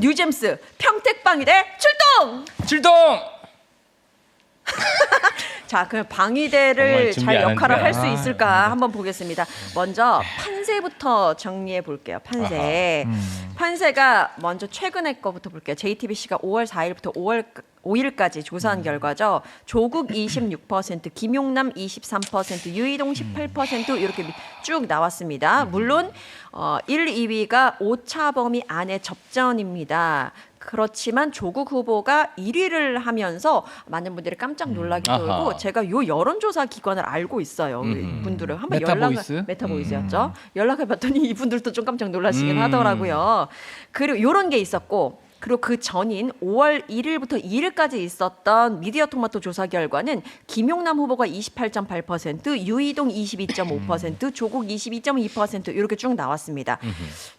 뉴잼스 평택방위대 출동! 출동! 자, 그럼 방위대를 잘 역할을 할 수 있을까 네. 한번 보겠습니다. 먼저 판세부터 정리해 볼게요. 판세. 판세가 먼저 최근에 거부터 볼게요. JTBC가 5월 4일부터 5월 5일까지 조사한 결과죠. 조국 26%, 김용남 23%, 유이동 18% 이렇게 쭉 나왔습니다. 물론 1, 2위가 오차범위 안에 접전입니다. 그렇지만 조국 후보가 1위를 하면서 많은 분들이 깜짝 놀라기도 하고 제가 요 여론조사 기관을 알고 있어요. 이분들을 한번 메타보이스였죠. 연락을 봤더니 이분들도 좀 깜짝 놀라시긴 하더라고요. 그리고 요런 게 있었고 그리고 그 전인 5월 1일부터 2일까지 있었던 미디어 토마토 조사 결과는 김용남 후보가 28.8%, 유이동 22.5%, 조국 22.2% 이렇게 쭉 나왔습니다.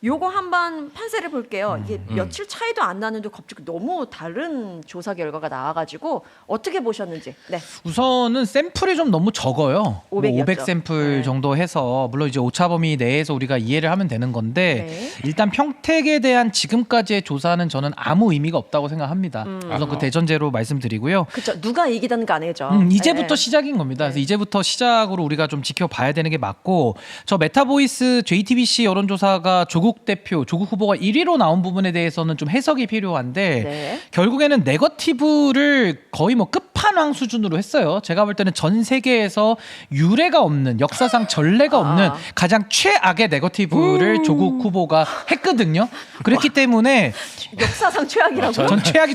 요거 한번 판세를 볼게요. 이게 며칠 차이도 안 나는데 갑자기 너무 다른 조사 결과가 나와가지고 어떻게 보셨는지. 네. 우선은 샘플이 좀 너무 적어요. 500 샘플 정도 해서 물론 이제 오차범위 내에서 우리가 이해를 하면 되는 건데 일단 평택에 대한 지금까지의 조사는 저는 아무 의미가 없다고 생각합니다. 우선 그 대전제로 말씀드리고요. 그렇죠. 누가 이기든 간에죠. 이제부터 시작인 겁니다. 그래서 이제부터 시작으로 우리가 좀 지켜봐야 되는 게 맞고 저 메타보이스 JTBC 여론조사가 조국 대표, 조국 후보가 1위로 나온 부분에 대해서는 좀 해석이 필요한데 결국에는 네거티브를 거의 뭐 끝판왕 수준으로 했어요. 제가 볼 때는 전 세계에서 유례가 없는 역사상 전례가 없는 가장 최악의 네거티브를 조국 후보가 했거든요. 그렇기 때문에 역사상 최악이라고.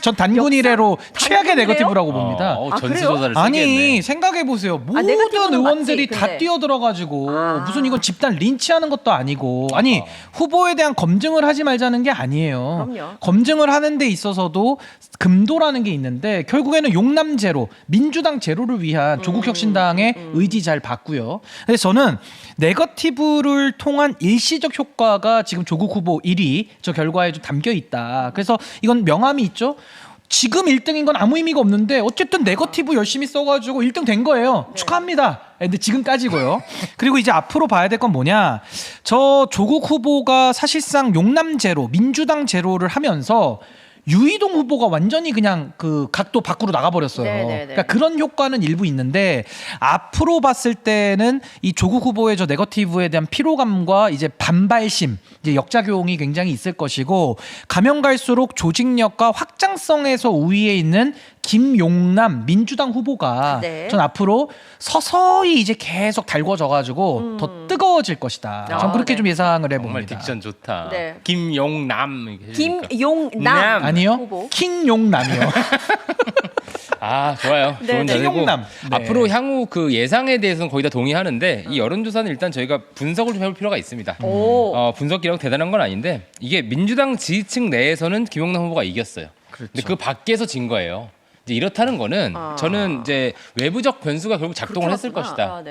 전 단군 이래로 최악의 네거티브라고 봅니다. 전수조사를 아니 생각해 보세요. 모든 의원들이 다 뛰어들어가지고 무슨 이건 집단 린치하는 것도 아니고 아니 후보에 대한 검증을 하지 말자는 게 아니에요. 그럼요. 검증을 하는 데 있어서도 금도라는 게 있는데 결국에는 용남 제로, 민주당 제로를 위한 조국혁신당의 의지 잘 봤고요. 그래서 저는 네거티브를 통한 일시적 효과가 지금 조국 후보 1위 저 결과에 좀 담겨 있다. 그래서 이건 명암이 있죠. 지금 1등인 건 아무 의미가 없는데 어쨌든 네거티브 열심히 써가지고 1등 된 거예요. 축하합니다. 근데 지금까지고요. 그리고 이제 앞으로 봐야 될 건 뭐냐. 저 조국 후보가 사실상 용남 제로, 민주당 제로를 하면서 유이동 후보가 완전히 그냥 그 각도 밖으로 나가버렸어요. 그러니까 그런 효과는 일부 있는데 앞으로 봤을 때는 이 조국 후보의 저 네거티브에 대한 피로감과 이제 반발심, 이제 역작용이 굉장히 있을 것이고 가면 갈수록 조직력과 확장성에서 우위에 있는 김용남 민주당 후보가 전 앞으로 서서히 이제 계속 달궈져가지고 더 뜨거워질 것이다. 전 그렇게 좀 예상을 해봅니다. 정말 딕션 좋다. 김용남. 김용남 아니요. 후보. 킹용남이요. 아 좋아요. 좋은 자세고 킹용남. 앞으로 향후 그 예상에 대해서는 거의 다 동의하는데 이 여론조사는 일단 저희가 분석을 좀 해볼 필요가 있습니다. 분석이라고 대단한 건 아닌데 이게 민주당 지지층 내에서는 김용남 후보가 이겼어요. 근데 그 밖에서 진 거예요. 이제 이렇다는 거는 저는 이제 외부적 변수가 결국 작동을 했을 것이다.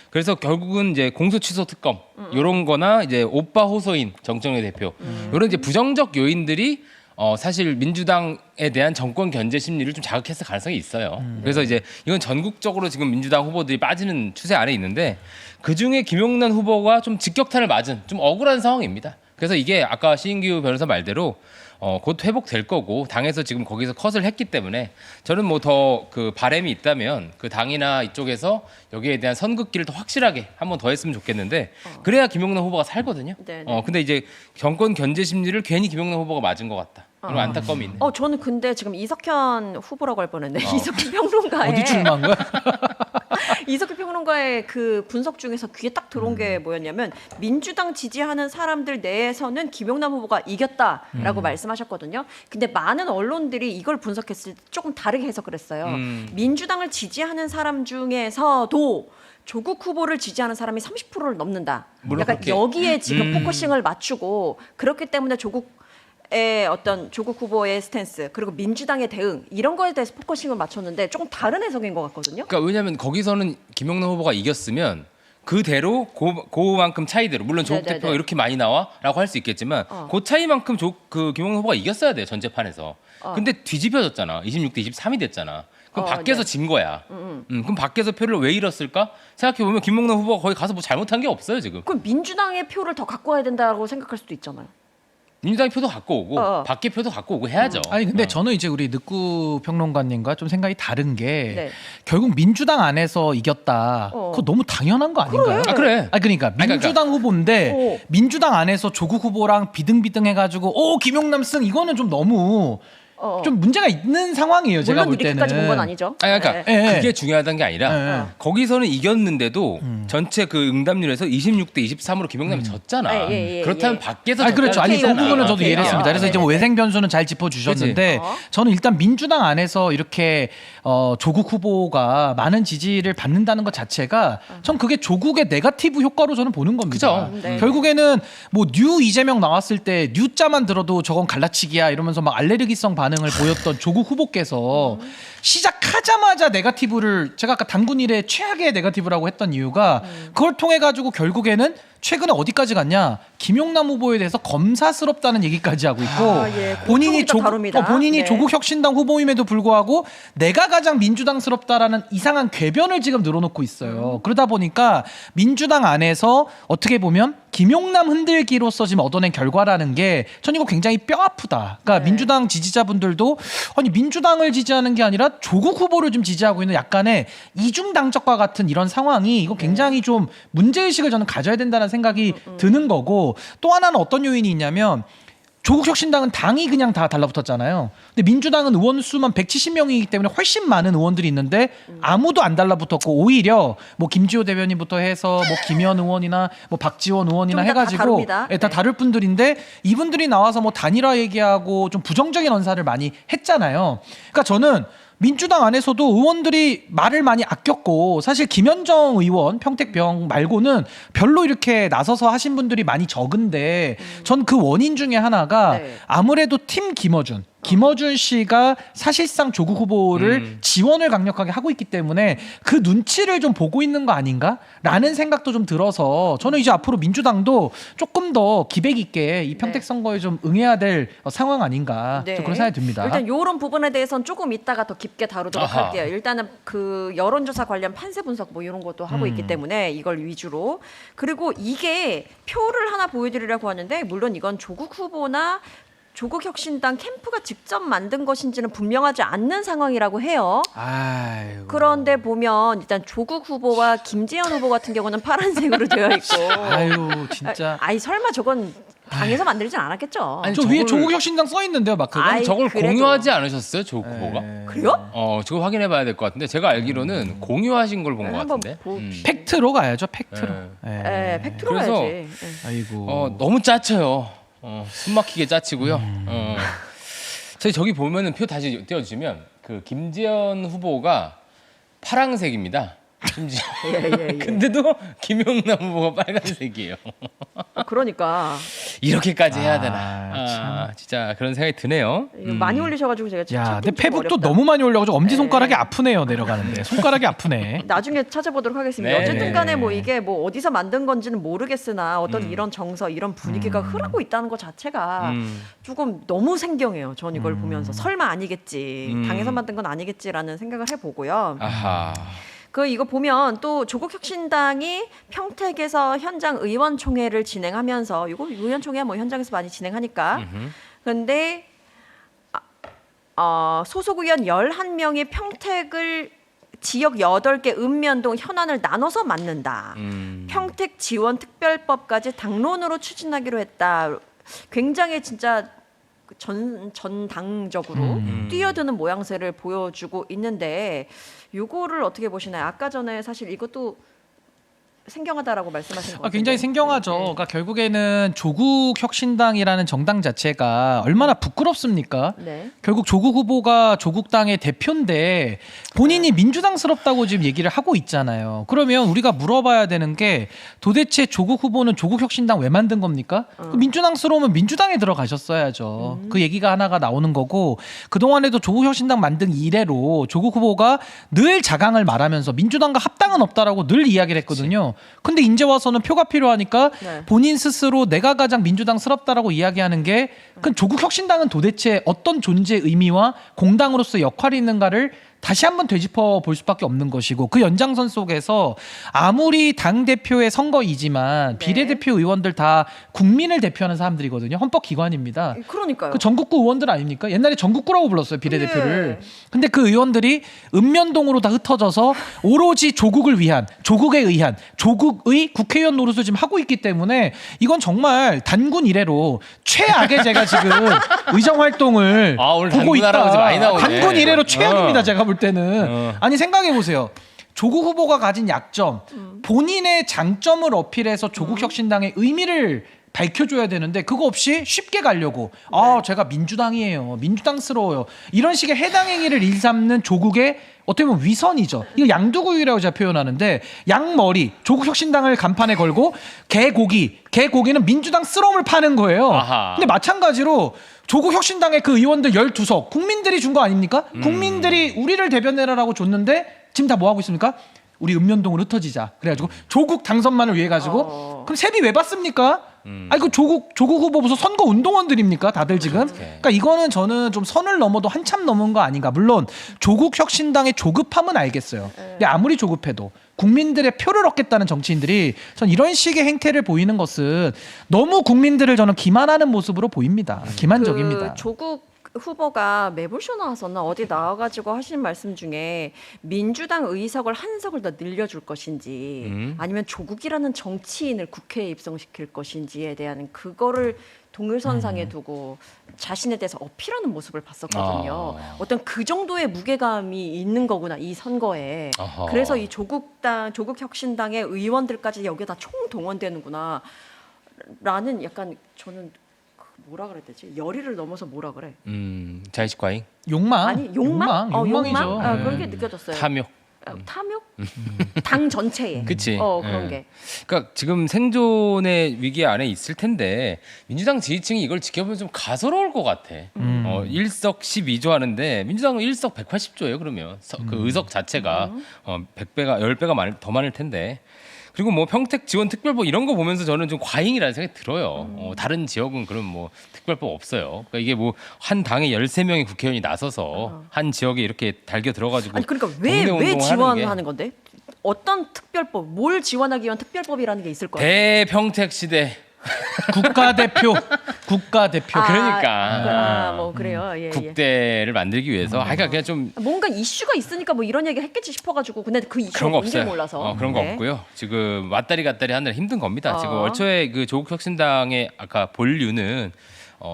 그래서 결국은 이제 공소 취소 특검 이런 거나 이제 오빠 호소인 정청래 대표 이런 이제 부정적 요인들이 사실 민주당에 대한 정권 견제 심리를 좀 자극했을 가능성이 있어요. 그래서 이제 이건 전국적으로 지금 민주당 후보들이 빠지는 추세 안에 있는데 그 중에 김용남 후보가 좀 직격탄을 맞은 좀 억울한 상황입니다. 그래서 이게 아까 시인규 변호사 말대로 곧 회복될 거고 당에서 지금 거기서 컷을 했기 때문에 저는 뭐 더 그 바람이 있다면 그 당이나 이쪽에서 여기에 대한 선긋기를 더 확실하게 한 번 더 했으면 좋겠는데 그래야 김용남 후보가 살거든요. 근데 이제 정권 견제 심리를 괜히 김용남 후보가 맞은 것 같다. 이런 안타까움이 있네. 저는 근데 지금 이석현 후보라고 할 뻔했는데 이석현 평론가의 어디 출마한 거야? 이석현 평론가의 그 분석 중에서 귀에 딱 들어온 게 뭐였냐면 민주당 지지하는 사람들 내에서는 김용남 후보가 이겼다라고 말씀하셨거든요. 근데 많은 언론들이 이걸 분석했을 때 조금 다르게 해석을 했어요. 민주당을 지지하는 사람 중에서도 조국 후보를 지지하는 사람이 30%를 넘는다. 약간 그렇게. 여기에 지금 포커싱을 맞추고 그렇기 때문에 조국 후보의 스탠스 그리고 민주당의 대응 이런 거에 대해서 포커싱을 맞췄는데 조금 다른 해석인 것 같거든요. 그러니까 왜냐하면 거기서는 김용남 후보가 이겼으면 그대로 그만큼 차이대로 물론 조국 대표가 이렇게 많이 나와라고 할 수 있겠지만 그 차이만큼 그 김용남 후보가 이겼어야 돼요 전재판에서. 근데 뒤집혀졌잖아. 26대 23이 됐잖아. 그럼 밖에서 진 거야. 그럼 밖에서 표를 왜 잃었을까? 생각해보면 김용남 후보가 거기 가서 뭐 잘못한 게 없어요 지금. 그럼 민주당의 표를 더 갖고 와야 된다고 생각할 수도 있잖아요. 민주당이 표도 갖고 오고 밖에 표도 갖고 오고 해야죠. 아니 근데 저는 이제 우리 늑구 평론가님과 좀 생각이 다른 게 네. 결국 민주당 안에서 이겼다. 그거 너무 당연한 거 아닌가요? 아 그래. 아니 그러니까 민주당 후보인데 오. 민주당 안에서 조국 후보랑 비등비등해가지고 김용남 승 이거는 좀 너무 좀 문제가 있는 상황이에요. 제가 물론 볼 때는. 이렇게까지 본 건 아니죠. 아니, 그러니까 네. 그게 중요하다는 게 아니라 네. 거기서는 이겼는데도 전체 그 응답률에서 26대 23으로 김용남이 졌잖아. 예. 그렇다면 밖에서 아니 그렇죠. 아니 그 졌다는 부분은 저도 오케이. 이해를 했습니다. 그래서 이제 뭐 네네. 외생 변수는 잘 짚어주셨는데 그치. 저는 일단 민주당 안에서 이렇게 조국 후보가 많은 지지를 받는다는 것 자체가 전 그게 조국의 네거티브 효과로 저는 보는 겁니다. 그죠. 네. 결국에는 뭐 뉴 이재명 나왔을 때 뉴자만 들어도 저건 갈라치기야 이러면서 막 알레르기성 반응을 보였던 조국 후보께서 시작하자마자 네거티브를 제가 아까 당군 일의 최악의 네거티브라고 했던 이유가 그걸 통해 가지고 결국에는 최근에 어디까지 갔냐 김용남 후보에 대해서 검사스럽다는 얘기까지 하고 있고 예. 본인이 조금 이따 다룹니다. 본인이 네. 조국혁신당 후보임에도 불구하고 내가 가장 민주당스럽다라는 이상한 궤변을 지금 늘어놓고 있어요. 그러다 보니까 민주당 안에서 어떻게 보면 김용남 흔들기로서 지금 얻어낸 결과라는 게 전 이거 굉장히 뼈 아프다. 그러니까 네. 민주당 지지자분들도 아니 민주당을 지지하는 게 아니라 조국 후보를 좀 지지하고 있는 약간의 이중당적과 같은 이런 상황이 이거 굉장히 좀 문제의식을 저는 가져야 된다는 생각이 드는 거고 또 하나는 어떤 요인이 있냐면 조국혁신당은 당이 그냥 다 달라붙었잖아요. 근데 민주당은 의원 수만 170명이기 때문에 훨씬 많은 의원들이 있는데 아무도 안 달라붙었고 오히려 뭐 김지호 대변인부터 해서 뭐 김현 의원이나 뭐 박지원 의원이나 좀 이따 다 해가지고 다룹니다. 다 네. 다룰 분들인데 이분들이 나와서 뭐 단일화 얘기하고 좀 부정적인 언사를 많이 했잖아요. 그러니까 저는 민주당 안에서도 의원들이 말을 많이 아꼈고 사실 김현정 의원 평택병 말고는 별로 이렇게 나서서 하신 분들이 많이 적은데 전 그 원인 중에 하나가 네. 아무래도 팀 김어준 씨가 사실상 조국 후보를 지원을 강력하게 하고 있기 때문에 그 눈치를 좀 보고 있는 거 아닌가라는 생각도 좀 들어서 저는 이제 앞으로 민주당도 조금 더 기백 있게 이 평택 선거에 좀 응해야 될 상황 아닌가 좀 그런 생각이 듭니다. 일단 이런 부분에 대해서는 조금 이따가 더 깊게 다루도록 아하. 할게요. 일단은 그 여론조사 관련 판세 분석 뭐 이런 것도 하고 있기 때문에 이걸 위주로 그리고 이게 표를 하나 보여드리려고 하는데 물론 이건 조국 후보나 조국혁신당 캠프가 직접 만든 것인지는 분명하지 않는 상황이라고 해요. 아유. 그런데 보면 일단 조국 후보와 김재현 후보 같은 경우는 파란색으로 되어 있고. 아유 진짜. 아이 설마 저건 당에서 만들진 않았겠죠. 아니, 저 위에 저걸- 조국혁신당 써 있는데요, 마크가. 아이, 저걸 그래도. 공유하지 않으셨어요, 조국 후보가? 그래요? 저거 확인해봐야 될 것 같은데 제가 알기로는 공유하신 걸 본 것 한번 같은데. 팩트로 가야죠, 팩트로. 네. 예, 팩트로 그래서- 가야지. 예. 아이고. 너무 짜쳐요. 숨막히게 짜치고요. 저기 보면은 표 다시 띄워주시면 그 김지현 후보가 파랑색입니다. 심지어. 예. 근데도 김용남 후보가 빨간색이에요. 그러니까 이렇게까지 해야 아, 되나? 진짜 그런 생각이 드네요. 이거 많이 올리셔가지고 제가 야, 찾기 근데 좀 페북도 어렵다. 너무 많이 올려가지고 엄지 손가락이 아프네요, 내려가는데. 손가락이 아프네. 나중에 찾아보도록 하겠습니다. 네. 어쨌든 간에 뭐 이게 뭐 어디서 만든 건지는 모르겠으나 어떤 이런 정서, 이런 분위기가 흐르고 있다는 것 자체가 조금 너무 생경해요. 전 이걸 보면서 설마 아니겠지. 당에서 만든 건 아니겠지라는 생각을 해보고요. 아하. 이거 보면 또 조국혁신당이 평택에서 현장 의원총회를 진행하면서 이거 의원총회 뭐 현장에서 많이 진행하니까 그런데 소속 의원 11명이 평택을 지역 8개 읍면동 현안을 나눠서 맡는다. 평택 지원 특별법까지 당론으로 추진하기로 했다. 굉장히 진짜 전당적으로 뛰어드는 모양새를 보여주고 있는데 요거를 어떻게 보시나요? 아까 전에 사실 이것도 생경하다라고 말씀하신 것 같아요. 굉장히 생경하죠. 그러니까 결국에는 조국혁신당이라는 정당 자체가 얼마나 부끄럽습니까? 네. 결국 조국 후보가 조국당의 대표인데 본인이 민주당스럽다고 지금 얘기를 하고 있잖아요. 그러면 우리가 물어봐야 되는 게 도대체 조국 후보는 조국혁신당 왜 만든 겁니까? 그 민주당스러우면 민주당에 들어가셨어야죠. 그 얘기가 하나가 나오는 거고 그동안에도 조국혁신당 만든 이래로 조국 후보가 늘 자강을 말하면서 민주당과 합당은 없다라고 늘 이야기를 했거든요. 근데 이제 와서는 표가 필요하니까 네. 본인 스스로 내가 가장 민주당스럽다라고 이야기하는 게 그 조국혁신당은 도대체 어떤 존재 의미와 공당으로서 역할이 있는가를 다시 한번 되짚어 볼 수밖에 없는 것이고 그 연장선 속에서 아무리 당 대표의 선거이지만 네. 비례대표 의원들 다 국민을 대표하는 사람들이거든요. 헌법기관입니다. 그러니까요. 그 전국구 의원들 아닙니까? 옛날에 전국구라고 불렀어요 비례대표를. 예. 근데 그 의원들이 읍면동으로 다 흩어져서 오로지 조국을 위한 조국에 의한 조국의 국회의원 노릇을 지금 하고 있기 때문에 이건 정말 단군 이래로 최악의 제가 지금 의정 활동을 아, 오늘 보고 단군 할아버지 있다. 많이 나오네. 단군 이래로 최악입니다. 제가 볼 때는. 어. 아니 생각해 보세요. 조국 후보가 가진 약점, 본인의 장점을 어필해서 조국 혁신당의 의미를 밝혀줘야 되는데 그거 없이 쉽게 가려고 제가 민주당이에요, 민주당스러워요 이런 식의 해당 행위를 일삼는 조국의 어떻게 보면 위선이죠. 이거 양두구이라고 제가 표현하는데 양머리 조국 혁신당을 간판에 걸고 개고기는 민주당스러움을 파는 거예요. 아하. 근데 마찬가지로 조국 혁신당의 그 의원들 12석 국민들이 준 거 아닙니까? 국민들이 우리를 대변해라라고 줬는데 지금 다 뭐 하고 있습니까? 우리 읍면동으로 흩어지자. 그래가지고 조국 당선만을 위해 가지고 그럼 세비 왜 받습니까? 아니 그 조국 후보 무슨 선거 운동원들입니까? 다들 지금. 그러니까 이거는 저는 좀 선을 넘어도 한참 넘은 거 아닌가. 물론 조국 혁신당의 조급함은 알겠어요. 근데 아무리 조급해도 국민들의 표를 얻겠다는 정치인들이 전 이런 식의 행태를 보이는 것은 너무 국민들을 저는 기만하는 모습으로 보입니다. 기만적입니다. 그 조국 후보가 매불쇼 나왔었나 어디 나와가지고 하시는 말씀 중에 민주당 의석을 한 석을 더 늘려줄 것인지 아니면 조국이라는 정치인을 국회에 입성시킬 것인지에 대한 그거를 동일선상에 두고 자신에 대해서 어필하는 모습을 봤었거든요. 어떤 그 정도의 무게감이 있는 거구나 이 선거에. 아하. 그래서 이 조국 혁신당의 의원들까지 여기다 총동원되는구나 라는 약간 저는 뭐라 그래야 되지? 열의를 넘어서 뭐라 그래? 자의식 과잉, 욕망. 아니 욕망? 욕망이죠. 욕망? 그런 게 느껴졌어요. 탐욕. 탐욕? 당 전체에. 그치. 그런 예. 게. 그러니까 지금 생존의 위기 안에 있을 텐데 민주당 지지층이 이걸 지켜보면 좀 가소로울 것 같아. 1석 12조 하는데 민주당은 1석 180조예요. 그러면 그 의석 자체가 100배가 10배가 더 많을 텐데. 그리고 뭐 평택 지원 특별법 이런 거 보면서 저는 좀 과잉이라는 생각이 들어요. 다른 지역은 그런 뭐 특별법 없어요. 그러니까 이게 뭐 한 당에 13명의 국회의원이 나서서 한 지역에 이렇게 달겨 들어가지고 아니 그러니까 동네 왜 운동을 지원하는 건데? 어떤 특별법, 뭘 지원하기 위한 특별법이라는 게 있을 거예요? 대평택 시대. 국가대표. 그러니까. 뭐 그래요. 예, 예. 국대를 만들기 위해서 그러니까 그냥 좀 뭔가 이슈가 있으니까 뭐 이런 얘기 했겠지 싶어가지고 근데 그 이슈가 그런 거 뭔지 없어요. 몰라서 그런 거 네. 없고요. 지금 왔다리 갔다리 하느라 힘든 겁니다. 지금 월초에 그 조국혁신당의 아까 본류는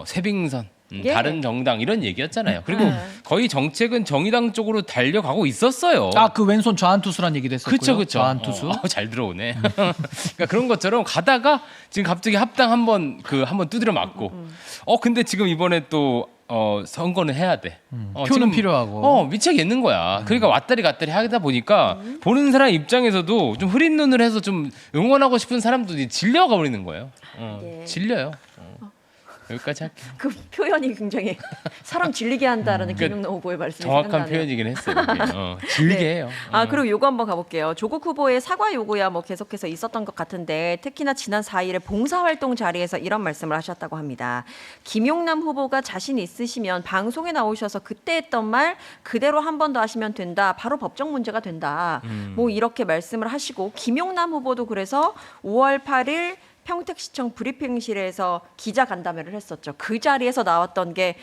쇄빙선, 예. 다른 정당 이런 얘기였잖아요. 그리고 거의 정책은 정의당 쪽으로 달려가고 있었어요. 그 왼손 좌한투수란 얘기도 했었고요. 그렇죠. 좌한투수. 잘 들어오네. 그러니까 그런 것처럼 가다가 지금 갑자기 합당 한번 두드려 맞고. 근데 지금 이번에 또 선거는 해야 돼. 표는 지금, 필요하고. 미치겠는 거야. 그러니까 왔다리 갔다리 하다 보니까 보는 사람 입장에서도 좀 흐린 눈을 해서 좀 응원하고 싶은 사람도 질려가 버리는 거예요. 예. 질려요. 여기까지 할게요. 그 표현이 굉장히 사람 질리게 한다라는 그러니까 김용남 후보의 말씀이 정확한 생각나네요. 표현이긴 했어요. 이게. 질게 네. 해요. 그리고 요거 한번 가볼게요. 조국 후보의 사과 요구야 뭐 계속해서 있었던 것 같은데 특히나 지난 4일에 봉사활동 자리에서 이런 말씀을 하셨다고 합니다. 김용남 후보가 자신 있으시면 방송에 나오셔서 그때 했던 말 그대로 한 번 더 하시면 된다. 바로 법적 문제가 된다. 뭐 이렇게 말씀을 하시고 김용남 후보도 그래서 5월 8일 평택시청 브리핑실에서 기자 간담회를 했었죠. 그 자리에서 나왔던 게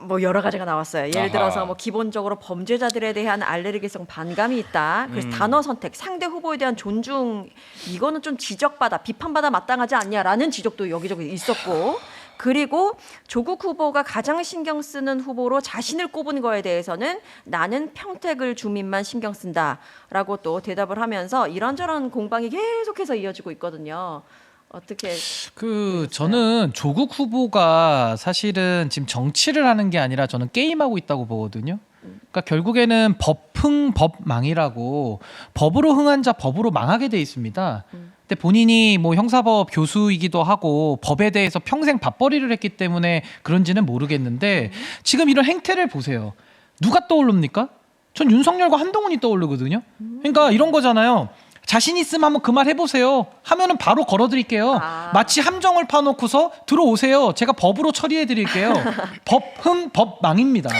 뭐 여러 가지가 나왔어요. 예를 아하. 들어서 뭐 기본적으로 범죄자들에 대한 알레르기성 반감이 있다. 그래서 단어 선택, 상대 후보에 대한 존중 이거는 좀 지적받아, 비판받아 마땅하지 않냐라는 지적도 여기저기 있었고. 그리고 조국 후보가 가장 신경 쓰는 후보로 자신을 꼽은 거에 대해서는 나는 평택을 주민만 신경 쓴다라고 또 대답을 하면서 이런저런 공방이 계속해서 이어지고 있거든요. 어떻게 저는 조국 후보가 사실은 지금 정치를 하는 게 아니라 저는 게임하고 있다고 보거든요. 그러니까 결국에는 법망이라고 법으로 흥한 자 법으로 망하게 돼 있습니다. 근데 본인이 뭐 형사법 교수이기도 하고 법에 대해서 평생 밥벌이를 했기 때문에 그런지는 모르겠는데 지금 이런 행태를 보세요. 누가 떠오릅니까? 전 윤석열과 한동훈이 떠오르거든요. 그러니까 이런 거잖아요. 자신 있으면 한번 그 말 해보세요. 하면은 바로 걸어드릴게요. 마치 함정을 파놓고서 들어오세요. 제가 법으로 처리해드릴게요. 법망입니다.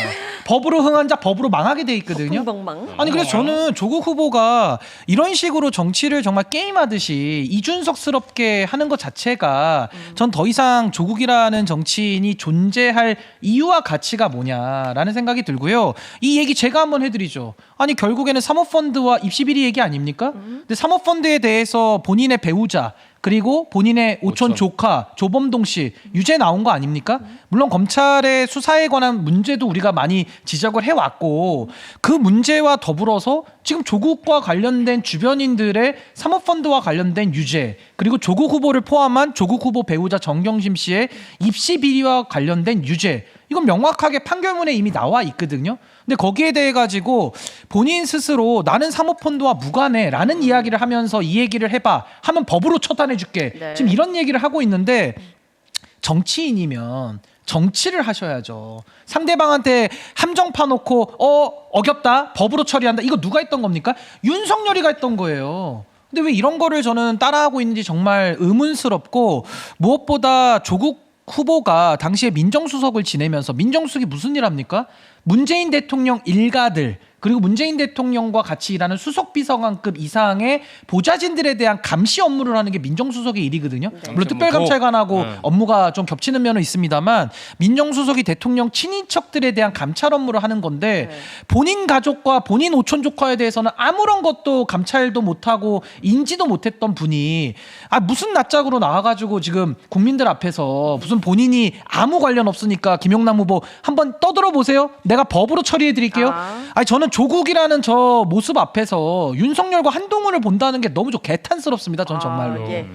법으로 흥한 자 법으로 망하게 돼 있거든요. 벙벙. 아니 그래서 저는 조국 후보가 이런 식으로 정치를 정말 게임하듯이 이준석스럽게 하는 것 자체가 전 더 이상 조국이라는 정치인이 존재할 이유와 가치가 뭐냐라는 생각이 들고요. 이 얘기 제가 한번 해드리죠. 아니 결국에는 사모펀드와 입시비리 얘기 아닙니까? 근데 사모펀드에 대해서 본인의 배우자 그리고 본인의 오촌 조카 조범동 씨 유죄 나온 거 아닙니까? 물론 검찰의 수사에 관한 문제도 우리가 많이 지적을 해왔고 그 문제와 더불어서 지금 조국과 관련된 주변인들의 사모펀드와 관련된 유죄 그리고 조국 후보를 포함한 조국 후보 배우자 정경심 씨의 입시 비리와 관련된 유죄 이건 명확하게 판결문에 이미 나와 있거든요. 근데 거기에 대해 가지고 본인 스스로 나는 사모펀드와 무관해라는 이야기를 하면서 이 얘기를 해봐 하면 법으로 처단해줄게. 네. 지금 이런 얘기를 하고 있는데 정치인이면 정치를 하셔야죠. 상대방한테 함정 파놓고 어겼다 법으로 처리한다 이거 누가 했던 겁니까? 윤석열이가 했던 거예요. 근데 왜 이런 거를 저는 따라하고 있는지 정말 의문스럽고 무엇보다 조국 후보가 당시에 민정수석을 지내면서 민정수석이 무슨 일 합니까? 문재인 대통령 일가들 그리고 문재인 대통령과 같이 일하는 수석비서관급 이상의 보좌진들에 대한 감시 업무를 하는 게 민정수석의 일이거든요. 물론 특별감찰관하고 업무가 좀 겹치는 면은 있습니다만 민정수석이 대통령 친인척들에 대한 감찰 업무를 하는 건데 본인 가족과 본인 오촌 조카에 대해서는 아무런 것도 감찰도 못하고 인지도 못했던 분이 무슨 낯짝으로 나와가지고 지금 국민들 앞에서 무슨 본인이 아무 관련 없으니까 김용남 후보 한번 떠들어 보세요. 내가 법으로 처리해 드릴게요. 아니 저는 조국이라는 저 모습 앞에서 윤석열과 한동훈을 본다는 게 너무 좀 개탄스럽습니다. 전 정말로. 예.